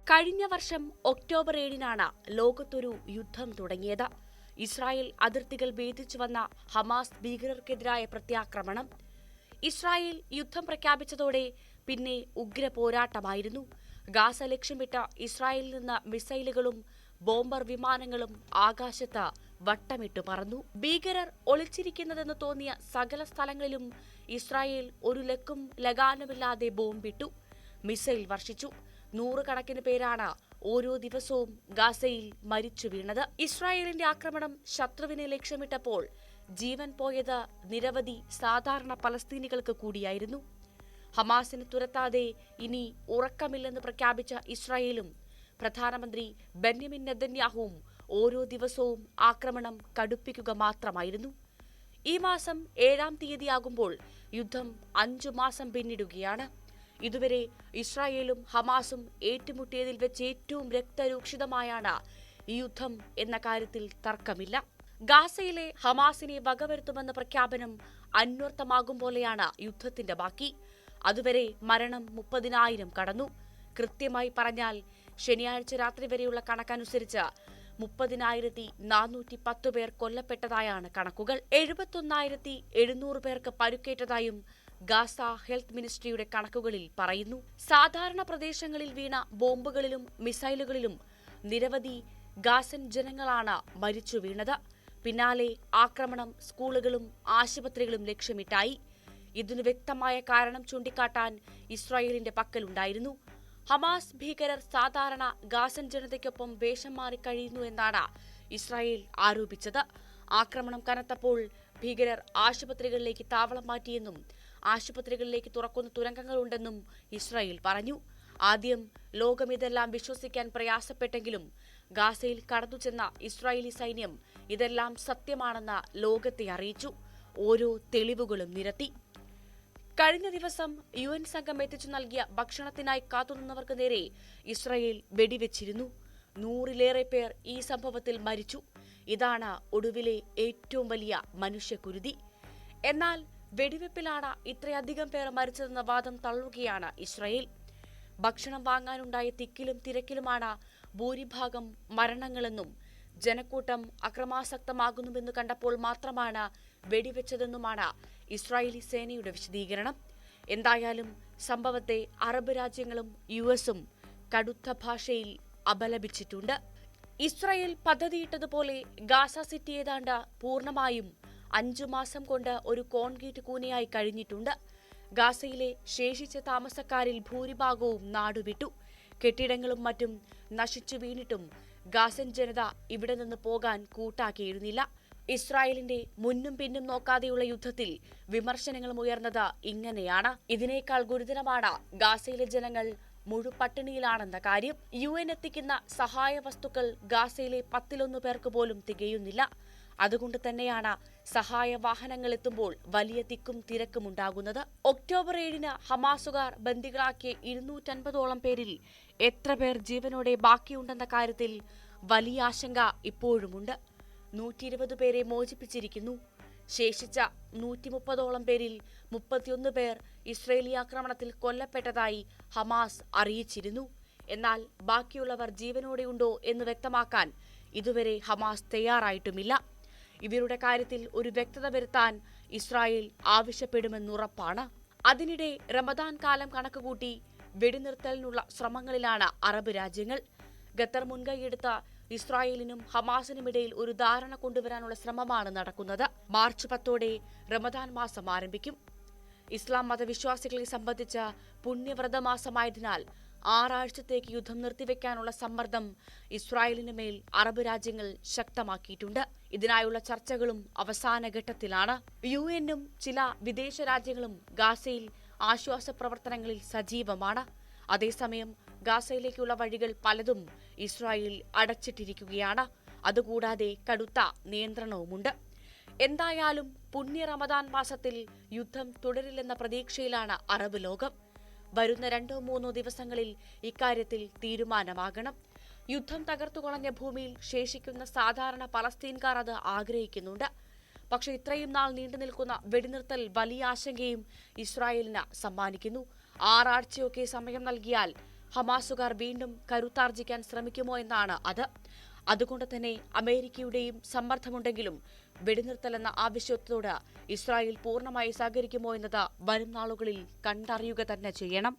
കഴിഞ്ഞ വർഷം ഒക്ടോബർ 7-നാണ് ലോകത്തൊരു യുദ്ധം തുടങ്ങിയത്. ഇസ്രായേൽ അതിർത്തികൾ ഭേദിച്ചു വന്ന ഹമാസ് ഭീകരർക്കെതിരായ പ്രത്യാക്രമണം. ഇസ്രായേൽ യുദ്ധം പ്രഖ്യാപിച്ചതോടെ പിന്നെ ഉഗ്ര പോരാട്ടമായിരുന്നു. ഗാസ ലക്ഷ്യമിട്ട ഇസ്രായേലിൽ നിന്ന് മിസൈലുകളും ബോംബർ വിമാനങ്ങളും ആകാശത്ത് വട്ടമിട്ടു പറന്നു. ഭീകരർ ഒളിച്ചിരിക്കുന്നതെന്ന് തോന്നിയ സകല സ്ഥലങ്ങളിലും ഇസ്രായേൽ ഒരു ലക്കും ലഗാനുമില്ലാതെ ബോംബിട്ടു, മിസൈൽ വർഷിച്ചു. നൂറുകണക്കിന് പേരാണ് ഓരോ ദിവസവും ഗാസയിൽ മരിച്ചു വീണത്. ഇസ്രായേലിന്റെ ആക്രമണം ശത്രുവിനെ ലക്ഷ്യമിട്ടപ്പോൾ ജീവൻ പോയത് നിരവധി സാധാരണ പലസ്തീനികൾക്ക് കൂടിയായിരുന്നു. ഹമാസിന് തുരത്താതെ ഇനി ഉറക്കമില്ലെന്ന് പ്രഖ്യാപിച്ച ഇസ്രായേലും പ്രധാനമന്ത്രി ബെന്യാമിൻ നെതന്യാഹുവും ഓരോ ദിവസവും ആക്രമണം കടുപ്പിക്കുക മാത്രമായിരുന്നു. ഈ മാസം 7-ാം തീയതിയാകുമ്പോൾ യുദ്ധം 5 മാസം പിന്നിടുകയാണ്. ഇതുവരെ ഇസ്രായേലും ഹമാസും ഏറ്റുമുട്ടിയതിൽ വെച്ച് ഏറ്റവും രക്തരൂക്ഷിതമായാണ് ഈ യുദ്ധം എന്ന കാര്യത്തിൽ തർക്കമില്ല. ഗാസയിലെ ഹമാസിനെ വകവരുത്തുമെന്ന പ്രഖ്യാപനം അന്വർത്ഥമാകും പോലെയാണ് യുദ്ധത്തിന്റെ ബാക്കി. അതുവരെ മരണം 30,000 കടന്നു. കൃത്യമായി പറഞ്ഞാൽ ശനിയാഴ്ച രാത്രി വരെയുള്ള കണക്കനുസരിച്ച് 30,410 പേർ കൊല്ലപ്പെട്ടതായാണ് കണക്കുകൾ. 71,700 പേർക്ക് പരുക്കേറ്റതായും ഗാസ ഹെൽത്ത് മിനിസ്ട്രിയുടെ കണക്കുകളിൽ പറയുന്നു. സാധാരണ പ്രദേശങ്ങളിൽ വീണ ബോംബുകളിലും മിസൈലുകളിലും നിരവധി ഗാസൻ ജനങ്ങളാണ് മരിച്ചു വീണത്. പിന്നാലെ ആക്രമണം സ്കൂളുകളും ആശുപത്രികളും ലക്ഷ്യമിട്ടായി. ഇതിനു വ്യക്തമായ കാരണം ചൂണ്ടിക്കാട്ടാൻ ഇസ്രായേലിന്റെ പക്കലുണ്ടായിരുന്നു. ഹമാസ് ഭീകരർ സാധാരണ ഗാസൻ ജനതയ്ക്കൊപ്പം വേഷം മാറി കഴിയുന്നു എന്നാണ് ഇസ്രായേൽ ആരോപിച്ചത്. ആക്രമണം കനത്തപ്പോൾ ഭീകരർ ആശുപത്രികളിലേക്ക് താവളം മാറ്റിയെന്നും ആശുപത്രികളിലേക്ക് തുറക്കുന്ന തുരങ്കങ്ങളുണ്ടെന്നും ഇസ്രായേൽ പറഞ്ഞു. ആദ്യം ലോകം ഇതെല്ലാം വിശ്വസിക്കാൻ പ്രയാസപ്പെട്ടെങ്കിലും ഗാസയിൽ കടന്നുചെന്ന ഇസ്രായേലി സൈന്യം ഇതെല്ലാം സത്യമാണെന്ന് ലോകത്തെ അറിയിച്ചു. ഓരോ തെളിവുകളും നിരത്തി. കഴിഞ്ഞ ദിവസം UN സംഘം എത്തിച്ചു നൽകിയ ഭക്ഷണത്തിനായി കാത്തുനിന്നവർക്ക് നേരെ ഇസ്രായേൽ വെടിവെച്ചിരുന്നു. 100-ലേറെ പേർ ഈ സംഭവത്തിൽ മരിച്ചു. ഇതാണ് ഒടുവിലെ ഏറ്റവും വലിയ മനുഷ്യക്കുരുതി. എന്നാൽ വെടിവെപ്പിലാണ് ഇത്രയധികം പേർ മരിച്ചതെന്ന വാദം തള്ളുകയാണ് ഇസ്രായേൽ. ഭക്ഷണം വാങ്ങാനുണ്ടായ തിക്കിലും തിരക്കിലുമാണ് ഭൂരിഭാഗം മരണങ്ങളെന്നും ജനക്കൂട്ടം അക്രമാസക്തമാകുന്നുവെന്ന് കണ്ടപ്പോൾ മാത്രമാണ് വെടിവെച്ചതെന്നുമാണ് ഇസ്രായേലി സേനയുടെ വിശദീകരണം. എന്തായാലും സംഭവത്തെ അറബ് രാജ്യങ്ങളും US-ഉം കടുത്ത ഭാഷയിൽ അപലപിച്ചിട്ടുണ്ട്. ഇസ്രായേൽ പദ്ധതിയിട്ടതുപോലെ ഗാസ സിറ്റി ഏതാണ്ട് പൂർണ്ണമായും 5 മാസം കൊണ്ട് ഒരു കോൺക്രീറ്റ് കൂനയായി കഴിഞ്ഞിട്ടുണ്ട്. ഗാസയിലെ ശേഷിച്ച താമസക്കാരിൽ ഭൂരിഭാഗവും നാടുവിട്ടു. കെട്ടിടങ്ങളും മറ്റും നശിച്ചു വീണിട്ടും ഗാസൻ ജനത ഇവിടെ നിന്ന് പോകാൻ കൂട്ടാക്കിയിരുന്നില്ല. ഇസ്രായേലിന്റെ മുന്നും പിന്നും നോക്കാതെയുള്ള യുദ്ധത്തിൽ വിമർശനങ്ങളും ഉയർന്നത് ഇങ്ങനെയാണ്. ഇതിനേക്കാൾ ഗുരുതരമാണ് ഗാസയിലെ ജനങ്ങൾ മുഴുപട്ടിണിയിലാണെന്ന കാര്യം. UN എത്തിക്കുന്ന സഹായ വസ്തുക്കൾ ഗാസയിലെ 10-1 പേർക്ക് പോലും തികയുന്നില്ല. അതുകൊണ്ട് തന്നെയാണ് സഹായ വാഹനങ്ങൾ എത്തുമ്പോൾ വലിയ തിക്കും തിരക്കും ഉണ്ടാകുന്നത്. ഒക്ടോബർ 7-ന് ഹമാസുകാർ ബന്ദികളാക്കിയ 250-ഓളം പേരിൽ എത്ര പേർ ജീവനോടെ ബാക്കിയുണ്ടെന്ന കാര്യത്തിൽ വലിയ ആശങ്ക ഇപ്പോഴുമുണ്ട്. 120 പേരെ മോചിപ്പിച്ചിരിക്കുന്നു. ശേഷിച്ച 130-ഓളം പേരിൽ 31 പേർ ഇസ്രയേലി ആക്രമണത്തിൽ കൊല്ലപ്പെട്ടതായി ഹമാസ് അറിയിച്ചിരുന്നു. എന്നാൽ ബാക്കിയുള്ളവർ ജീവനോടെയുണ്ടോ എന്ന് വ്യക്തമാക്കാൻ ഇതുവരെ ഹമാസ് തയ്യാറായിട്ടുമില്ല. ഇവരുടെ കാര്യത്തിൽ ഒരു വ്യക്തത വരുത്താൻ ഇസ്രായേൽ ആവശ്യപ്പെടുമെന്നുറപ്പാണ്. അതിനിടെ റമദാൻ കാലം കണക്കുകൂട്ടി വെടിനിർത്തലിനുള്ള ശ്രമങ്ങളിലാണ് അറബ് രാജ്യങ്ങൾ. ഖത്തർ മുൻകൈയെടുത്ത ഇസ്രായേലിനും ഹമാസിനുമിടയിൽ ഒരു ധാരണ കൊണ്ടുവരാനുള്ള ശ്രമമാണ് നടക്കുന്നത്. മാർച്ച് 10-ഓടെ റമദാൻ മാസം ആരംഭിക്കും. ഇസ്ലാം മതവിശ്വാസികളെ സംബന്ധിച്ച പുണ്യവ്രതമാസമായതിനാൽ 6 ആഴ്ചത്തേക്ക് യുദ്ധം നിർത്തിവെക്കാനുള്ള സമ്മർദ്ദം ഇസ്രായേലിന് മേൽ അറബ് രാജ്യങ്ങൾ ശക്തമാക്കിയിട്ടുണ്ട്. ഇതിനായുള്ള ചർച്ചകളും അവസാന ഘട്ടത്തിലാണ്. UN-ഉം ചില വിദേശ രാജ്യങ്ങളും ഗാസയിൽ ആശ്വാസ പ്രവർത്തനങ്ങളിൽ സജീവമാണ്. അതേസമയം ഗാസയിലേക്കുള്ള വഴികൾ പലതും ഇസ്രായേൽ അടച്ചിട്ടിരിക്കുകയാണ്. അതുകൂടാതെ കടുത്ത നിയന്ത്രണവുമുണ്ട്. എന്തായാലും പുണ്യ റമദാൻ മാസത്തിൽ യുദ്ധം തുടരില്ലെന്ന പ്രതീക്ഷയിലാണ് അറബ് ലോകം. വരുന്ന 2-3 ദിവസങ്ങളിൽ ഇക്കാര്യത്തിൽ തീരുമാനമാകണം. യുദ്ധം തകർത്തുകളഞ്ഞ ഭൂമിയിൽ ശേഷിക്കുന്ന സാധാരണ പലസ്തീൻകാർ അത് ആഗ്രഹിക്കുന്നുണ്ട്. പക്ഷേ ഇത്രയും നാൾ നീണ്ടുനിൽക്കുന്ന വെടിനിർത്തൽ വലിയ ആശങ്കയും ഇസ്രായേലിന് സമ്മാനിക്കുന്നു. 6 ആഴ്ചയൊക്കെ സമയം നൽകിയാൽ ഹമാസുകാർ വീണ്ടും കരുത്താർജിക്കാൻ ശ്രമിക്കുമോ എന്നാണ് അത്. അതുകൊണ്ട് തന്നെ അമേരിക്കയുടെയും സമ്മർദ്ദമുണ്ടെങ്കിലും വെടിനിർത്തലെന്ന ആവശ്യത്തോട് ഇസ്രായേൽ പൂർണ്ണമായി സഹകരിക്കുമോ എന്നത് വരും നാളുകളിൽ കണ്ടറിയുക തന്നെ ചെയ്യണം.